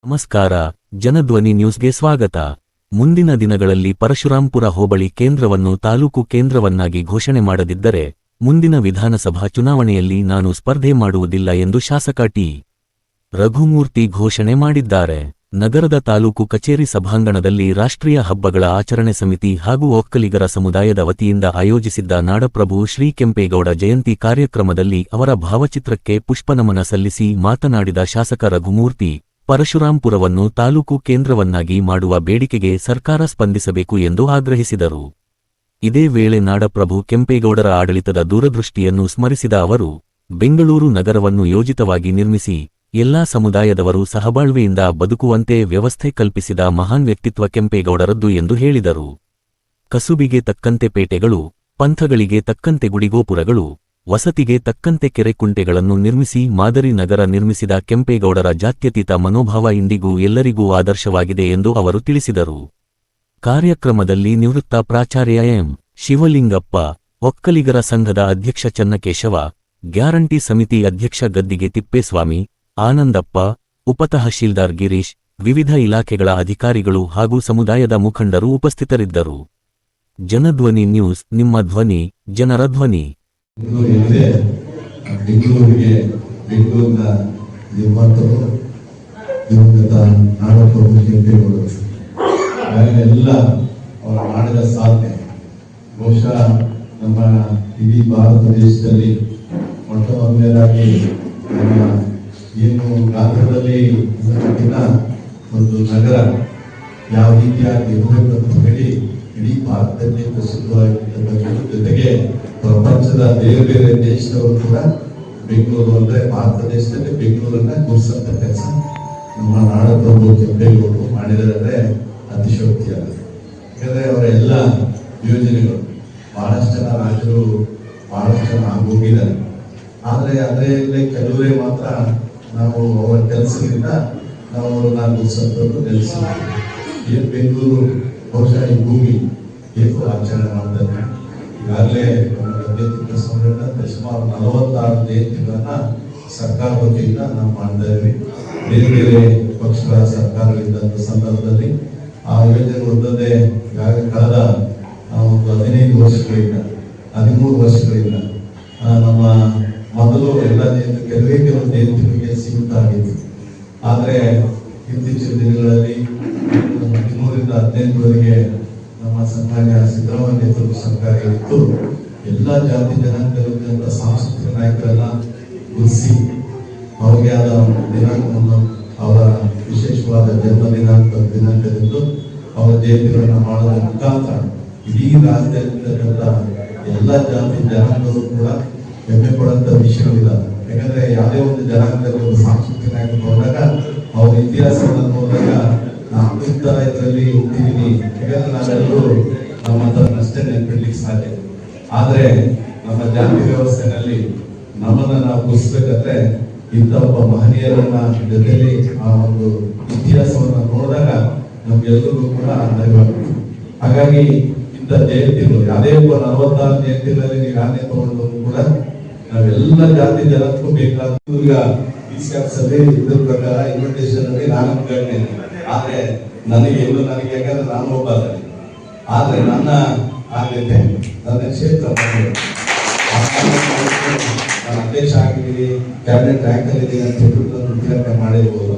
ನಮಸ್ಕಾರ, ಜನಧ್ವನಿ ನ್ಯೂಸ್ಗೆ ಸ್ವಾಗತ. ಮುಂದಿನ ದಿನಗಳಲ್ಲಿ ಪರಶುರಾಂಪುರ ಹೋಬಳಿ ಕೇಂದ್ರವನ್ನು ತಾಲೂಕು ಕೇಂದ್ರವನ್ನಾಗಿ ಘೋಷಣೆ ಮಾಡದಿದ್ದರೆ ಮುಂದಿನ ವಿಧಾನಸಭಾ ಚುನಾವಣೆಯಲ್ಲಿ ನಾನು ಸ್ಪರ್ಧೆ ಮಾಡುವುದಿಲ್ಲ ಎಂದು ಶಾಸಕ ಟಿ. ರಘುಮೂರ್ತಿ ಘೋಷಣೆ ಮಾಡಿದ್ದಾರೆ. ನಗರದ ತಾಲೂಕು ಕಚೇರಿ ಸಭಾಂಗಣದಲ್ಲಿ ರಾಷ್ಟ್ರೀಯ ಹಬ್ಬಗಳ ಆಚರಣೆ ಸಮಿತಿ ಹಾಗೂ ಒಕ್ಕಲಿಗರ ಸಮುದಾಯದ ವತಿಯಿಂದ ಆಯೋಜಿಸಿದ್ದ ನಾಡಪ್ರಭು ಶ್ರೀ ಕೆಂಪೇಗೌಡ ಜಯಂತಿ ಕಾರ್ಯಕ್ರಮದಲ್ಲಿ ಅವರ ಭಾವಚಿತ್ರಕ್ಕೆ ಪುಷ್ಪನಮನ ಸಲ್ಲಿಸಿ ಮಾತನಾಡಿದ ಶಾಸಕ ರಘುಮೂರ್ತಿ, ಪರಶುರಾಂಪುರವನ್ನು ತಾಲೂಕು ಕೇಂದ್ರವನ್ನಾಗಿ ಮಾಡುವ ಬೇಡಿಕೆಗೆ ಸರ್ಕಾರ ಸ್ಪಂದಿಸಬೇಕು ಎಂದು ಆಗ್ರಹಿಸಿದರು. ಇದೇ ವೇಳೆ ನಾಡಪ್ರಭು ಕೆಂಪೇಗೌಡರ ಆಡಳಿತದ ದೂರದೃಷ್ಟಿಯನ್ನು ಸ್ಮರಿಸಿದ ಅವರು, ಬೆಂಗಳೂರು ನಗರವನ್ನು ಯೋಜಿತವಾಗಿ ನಿರ್ಮಿಸಿ ಎಲ್ಲಾ ಸಮುದಾಯದವರು ಸಹಬಾಳ್ವೆಯಿಂದ ಬದುಕುವಂತೆ ವ್ಯವಸ್ಥೆ ಕಲ್ಪಿಸಿದ ಮಹಾನ್ ವ್ಯಕ್ತಿತ್ವ ಕೆಂಪೇಗೌಡರದ್ದು ಎಂದು ಹೇಳಿದರು. ಕಸುಬಿಗೆ ತಕ್ಕಂತೆ ಪೇಟೆಗಳು, ಪಂಥಗಳಿಗೆ ತಕ್ಕಂತೆ ಗುಡಿಗೋಪುರಗಳು, ವಸತಿಗೆ ತಕ್ಕಂತೆ ಕೆರೆಕುಂಟೆಗಳನ್ನು ನಿರ್ಮಿಸಿ ಮಾದರಿ ನಗರ ನಿರ್ಮಿಸಿದ ಕೆಂಪೇಗೌಡರ ಜಾತ್ಯತೀತ ಮನೋಭಾವ ಇಂದಿಗೂ ಎಲ್ಲರಿಗೂ ಆದರ್ಶವಾಗಿದೆ ಎಂದು ಅವರು ತಿಳಿಸಿದರು. ಕಾರ್ಯಕ್ರಮದಲ್ಲಿ ನಿವೃತ್ತ ಪ್ರಾಚಾರ್ಯ ಎಂ. ಶಿವಲಿಂಗಪ್ಪ, ಒಕ್ಕಲಿಗರ ಸಂಘದ ಅಧ್ಯಕ್ಷ ಚನ್ನಕೇಶವ, ಗ್ಯಾರಂಟಿ ಸಮಿತಿ ಅಧ್ಯಕ್ಷ ಗದ್ದಿಗೆ ತಿಪ್ಪೇಸ್ವಾಮಿ, ಆನಂದಪ್ಪ, ಉಪತಹಶೀಲ್ದಾರ್ ಗಿರೀಶ್, ವಿವಿಧ ಇಲಾಖೆಗಳ ಅಧಿಕಾರಿಗಳು ಹಾಗೂ ಸಮುದಾಯದ ಮುಖಂಡರು ಉಪಸ್ಥಿತರಿದ್ದರು. ಜನಧ್ವನಿ ನ್ಯೂಸ್, ನಿಮ್ಮ ಧ್ವನಿ, ಜನರ ಧ್ವನಿ. ಬೆಂಗಳೂರಿಗೆ ಬೆಂಗಳೂರಿನ ನಿರ್ಮಾತರು ದಿವಂಗತ ನಾಡಪ್ರಭು ಕೆಂಪೇಗೌಡರು ಎಲ್ಲ ಅವರು ಮಾಡಿದ ಸಾಧನೆ ಬಹುಶಃ ನಮ್ಮ ಇಡೀ ಭಾರತ ದೇಶದಲ್ಲಿ ಮೊಟ್ಟ ಮೊದಲನೇದಾಗಿ ನಮ್ಮ ಏನು ಗಾತ್ರದಲ್ಲಿ ಒಂದು ನಗರ ಯಾವ ರೀತಿಯಾಗಿ ಇರಬೇಕು ಅಂತ ಹೇಳಿ ಇಡೀ ಭಾರತದಲ್ಲಿ ಪ್ರಸಿದ್ಧವಾಗಿರ್ತಕ್ಕಂಥ ಜೊತೆಗೆ ಪ್ರಪಂಚದ ಬೇರೆ ಬೇರೆ ದೇಶದವರು ಕೂಡ ಬೆಂಗಳೂರು ಅಂದ್ರೆ ಭಾರತ ದೇಶದಲ್ಲಿ ಬೆಂಗಳೂರನ್ನ ಗುರುಸಂತ ಕೆಲಸ ನಮ್ಮ ನಾಡಪ್ರಭು ಕೆಂಪೇಗೌಡರು ಮಾಡಿದರೆ ಅತಿಶಯೋಕ್ತಿ ಆಗುತ್ತೆ. ಯಾಕಂದ್ರೆ ಅವರ ಎಲ್ಲ ಯೋಜನೆಗಳು ಬಹಳಷ್ಟು ಜನ ರಾಜರು ಬಹಳಷ್ಟು ಜನ ಆಗೋಗಿದ್ದಾರೆ. ಆದ್ರೆ ಅದರಲ್ಲಿ ಕೆಲವರೇ ಮಾತ್ರ ನಾವು ಅವರ ಕೆಲಸದಿಂದ ನಾವು ಅವ್ರನ್ನ ಗುರುಸಂತರು ನೆಲೆಸಿದ್ದೀವಿ. ಏನ್ ಬೆಂಗಳೂರು ಬಹುಶಃ ಈ ಭೂಮಿ ಏನು ಆಚರಣೆ ಮಾಡ್ತಾರೆ. ಈಗಾಗಲೇ ಸುಮಾರು 46 ಜಯಂತಿಗಳನ್ನ ಸರ್ಕಾರ ವತಿಯಿಂದ ನಾವು ಮಾಡ್ತಾ ಇದ್ವಿ. ಬೇರೆ ಬೇರೆ ಪಕ್ಷಗಳ ಸರ್ಕಾರಗಳಿದ್ದಂಥ ಸಂದರ್ಭದಲ್ಲಿ ಆ ಯೋಜನೆಗಳೊಂದೇ ಈಗಾಗಲೇ ಕಳೆದ ಒಂದು 15 ವರ್ಷಗಳಿಂದ 13 ವರ್ಷಗಳಿಂದ ನಮ್ಮ ಮೊದಲು ಎಲ್ಲ ಕೆಲವೇ ಕೆಲವು ಜಯಂತಿಗಳಿಗೆ ಸೀಮಿತ ಆಗಿತ್ತು. ಆದರೆ ಇತ್ತೀಚಿನ ದಿನಗಳಲ್ಲಿ 13ರಿಂದ 15ರವರೆಗೆ ನಮ್ಮ ಸನ್ಮಾನ್ಯ ಸಿದ್ದರಾಮಯ್ಯ ನೇತೃತ್ವದ ಸರ್ಕಾರ ಇತ್ತು. ಎಲ್ಲ ಜಾತಿ ಜನಾಂಗದ ಸಾಂಸ್ಕೃತಿಕ ನಾಯಕರೆಲ್ಲ ಗುರುತಿಸಿ ಅವರಿಗೆ ಆದ ದಿನಾಂಕವನ್ನು ಅವರ ವಿಶೇಷವಾದ ಜನ್ಮ ದಿನಾಂಕದಂದು ಅವರ ಜಯಂತಿಗಳನ್ನ ಮಾಡೋದ್ರ ಮುಖಾಂತರ ಇಡೀ ರಾಜ್ಯದಲ್ಲಿರ್ತಕ್ಕಂಥ ಎಲ್ಲ ಜಾತಿ ಜನಾಂಗಗಳು ಕೂಡ ಹೆಮ್ಮೆ ಪಡುವಂತ ವಿಷಯಗಳಿಲ್ಲ. ಯಾಕಂದ್ರೆ ಯಾವುದೇ ಒಂದು ಜನಾಂಗದಲ್ಲಿ ಒಂದು ಸಾಂಸ್ಕೃತಿಕ ನಾಯಕ ನೋಡಿದಾಗ ಅವರ ಇತಿಹಾಸವನ್ನು ನೋಡಿದಾಗ ನಾವು ಇಂತರ ಇದರಲ್ಲಿ ಹುಟ್ಟಿದೀವಿ. ಯಾಕಂದ್ರೆ ನಾವೆಲ್ಲರೂ ನಮ್ಮ ಅಷ್ಟೇ ನೆನಪಿಡ್ಲಿಕ್ಕೆ ಸಾಧ್ಯ. ಆದ್ರೆ ನಮ್ಮ ಜಾತಿ ವ್ಯವಸ್ಥೆನಲ್ಲಿ ನಮ್ಮನ್ನ ನಾವು ಗುರುತಿಸ್ಬೇಕಾದ್ರೆ ಇಂಥ ಒಬ್ಬ ಮಹನೀಯರನ್ನ ಜೊತೆಲಿ ಆ ಒಂದು ಇತಿಹಾಸವನ್ನ ನೋಡಿದಾಗ ನಮ್ಗೆಲ್ಲರಿಗೂ ಕೂಡ ಅರ್ಥವಾಗ್ತದೆ. ಹಾಗಾಗಿ ಇಂಥ ಜಯಂತಿಗಳು ಯಾವುದೇ ಒಬ್ಬ 46 ಜಯಂತಿಗಳಲ್ಲಿ ನೀವು ಆನೆ ತಗೊಂಡು ಕೂಡ ನಾವೆಲ್ಲ ಜಾತಿ ಜನಕ್ಕೂ ಬೇಕಾದ ಈಗ ಇದ್ರ ಪ್ರಕಾರ ಇನ್ವಿಟೇಷನ್ ಅಲ್ಲಿ ನಾನು ಕೇಳ್ತೇನೆ. ಆದ್ರೆ ನನಗೆ ಯಾಕಂದ್ರೆ ನಾನು ಒಬ್ಬ ಆದ್ರೆ ನನ್ನ ಆದ್ಯತೆ ನನ್ನ ಕ್ಷೇತ್ರ ನಾನು ಅಧ್ಯಕ್ಷ ಆಗಿದ್ದೀನಿ, ಕ್ಯಾಬಿನೆಟ್ ರ್ಯಾಂಕ್ ಅಲ್ಲಿ ಇದ್ದೀನಿ ಅಂತ ಹೇಳ್ಬಿಟ್ಟು ಮಾಡಿರ್ಬೋದು.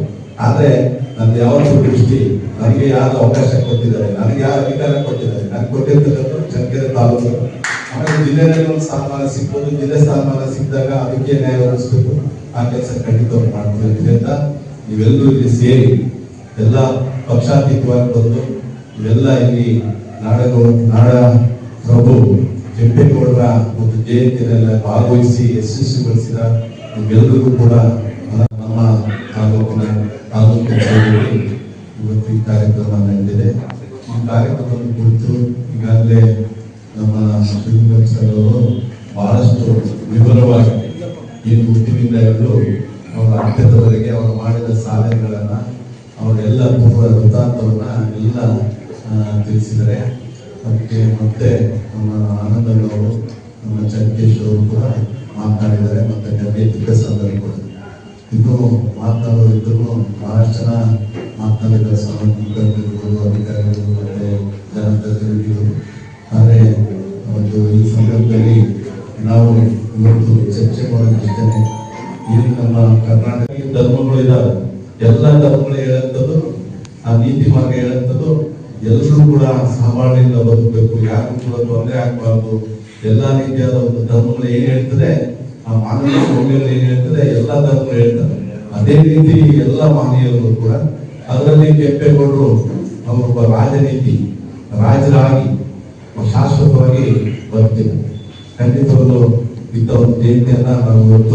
ಆದ್ರೆ ನಂದು ಯಾವತ್ತೂ ದೃಷ್ಟಿ ನನಗೆ ಯಾರು ಅವಕಾಶ ಕೊಟ್ಟಿದ್ದಾರೆ, ನನಗೆ ಯಾರು ಅಧಿಕಾರ ಕೊಟ್ಟಿದ್ದಾರೆ, ನನಗೆ ಕೊಟ್ಟಿರ್ತಕ್ಕಂಥ ಚನ್ನಕೆರೆ ತಾಲೂಕು. ಆಮೇಲೆ ಜಿಲ್ಲೆಯಲ್ಲಿ ಒಂದು ಸ್ಥಾನಮಾನ ಸಿಗ್ಬೋದು, ಜಿಲ್ಲೆ ಸ್ಥಾನಮಾನ ಸಿಕ್ಕಿದಾಗ ಅದಕ್ಕೆ ನ್ಯಾಯ ಒದಗಿಸ್ಬೇಕು. ಆ ಕೆಲಸ ಖಂಡಿತವಾಗಿ ಮಾಡ್ತೀವಿ ಅಂತ ನೀವೆಲ್ಲರೂ ಇಲ್ಲಿ ಸೇರಿ ಎಲ್ಲ ಪಕ್ಷಾತೀತವಾಗಿ ಬಂದು ಇವೆಲ್ಲ ಇಲ್ಲಿ ನಾಡ ಪ್ರಭು ಕೆಂಪೇಗೌಡರ ಒಂದು ಜಯಂತಿಯನ್ನೆಲ್ಲ ಭಾಗವಹಿಸಿ ಯಶಸ್ವಿಗೊಳಿಸಿದ ನಿಮ್ಗೆಲ್ಲರಿಗೂ ಕೂಡ ನಮ್ಮ ತಾಲೂಕಿನಲ್ಲಿ ಇವತ್ತು ಈ ಕಾರ್ಯಕ್ರಮ ನಡೆದಿದೆ. ಈ ಕಾರ್ಯಕ್ರಮದ ಕುರಿತು ಈಗಾಗಲೇ ನಮ್ಮ ಶ್ರೀನಿವಾಸರವರು ಬಹಳಷ್ಟು ವಿವರವಾಗಿ ಏನು ಹುಟ್ಟಿನಿಂದ ಹಿಡಿದು ಅವರ ಅಂತ್ಯದವರೆಗೆ ಅವರು ಮಾಡಿದ ಸಾಧನೆಗಳನ್ನ ಅವರೆಲ್ಲ ಪೂರ್ವ ವೃತ್ತಾಂತವನ್ನ ಎಲ್ಲ ತಿಳಿಸಿದ್ದಾರೆ. ಅದಕ್ಕೆ ಮತ್ತೆ ನಮ್ಮ ಆನಂದನವರು, ನಮ್ಮ ಚನ್ನಕೇಶ್ ಅವರು ಕೂಡ ಮಾತನಾಡಿದ್ದಾರೆ. ಮತ್ತೆ ಗದ್ದೆ ತಿಪ್ಪೇಸ್ವಾಮಿ ಕೂಡ ಇನ್ನೂ ಮಾತನಾಡೋರಿದ್ರು ಬಹಳಷ್ಟು ಜನ ಮಾತನಾಡಿದ ಸಂಬಂಧಿಕರಿರ್ಬೋದು, ಅಧಿಕಾರಿಗಳು ಮತ್ತೆ ಜನಪ್ರತಿನಿಧಿಗಳು. ಆದರೆ ಒಂದು ಈ ಸಂದರ್ಭದಲ್ಲಿ ನಾವು ಇವತ್ತು ಚರ್ಚೆ ಮಾಡೋದಿಷ್ಟೇ, ಇಲ್ಲಿ ನಮ್ಮ ಕರ್ನಾಟಕ ಧರ್ಮಗಳು ಇದ್ದಾವೆ. ಎಲ್ಲ ಧರ್ಮಗಳು ಹೇಳಂಥದ್ದು, ಆ ನೀತಿ ಮಾರ್ಗ ಹೇಳಂಥದ್ದು ಎಲ್ಲರೂ ಕೂಡ ಸಹಬಾಳ್ವೆಯಿಂದ ಬದುಕಬೇಕು, ಯಾರಿಗೂ ಕೂಡ ತೊಂದರೆ ಆಗಬಾರ್ದು. ಎಲ್ಲಾ ರೀತಿಯಾದ ಒಂದು ಧರ್ಮಗಳು ಏನ್ ಹೇಳ್ತದೆ, ಆ ಮಾನವ ಮೌಲ್ಯಗಳು ಏನ್ ಹೇಳ್ತದೆ, ಎಲ್ಲಾ ಧರ್ಮಗಳು ಹೇಳ್ತಾರೆ. ಅದೇ ರೀತಿ ಎಲ್ಲ ಮಾನವೀಯರು ಕೂಡ, ಅದರಲ್ಲಿ ಕೆಂಪೇಗೌಡರು ಅವರೊಬ್ಬ ರಾಜರಾಗಿ ಶಾಶ್ವತವಾಗಿ ಬರ್ತಿದ್ದಾರೆ. ಖಂಡಿತವಾಗ್ಲೂ ಇಂಥ ಒಂದು ಜಯಂತಿಯನ್ನ ನಾವು ಇವತ್ತು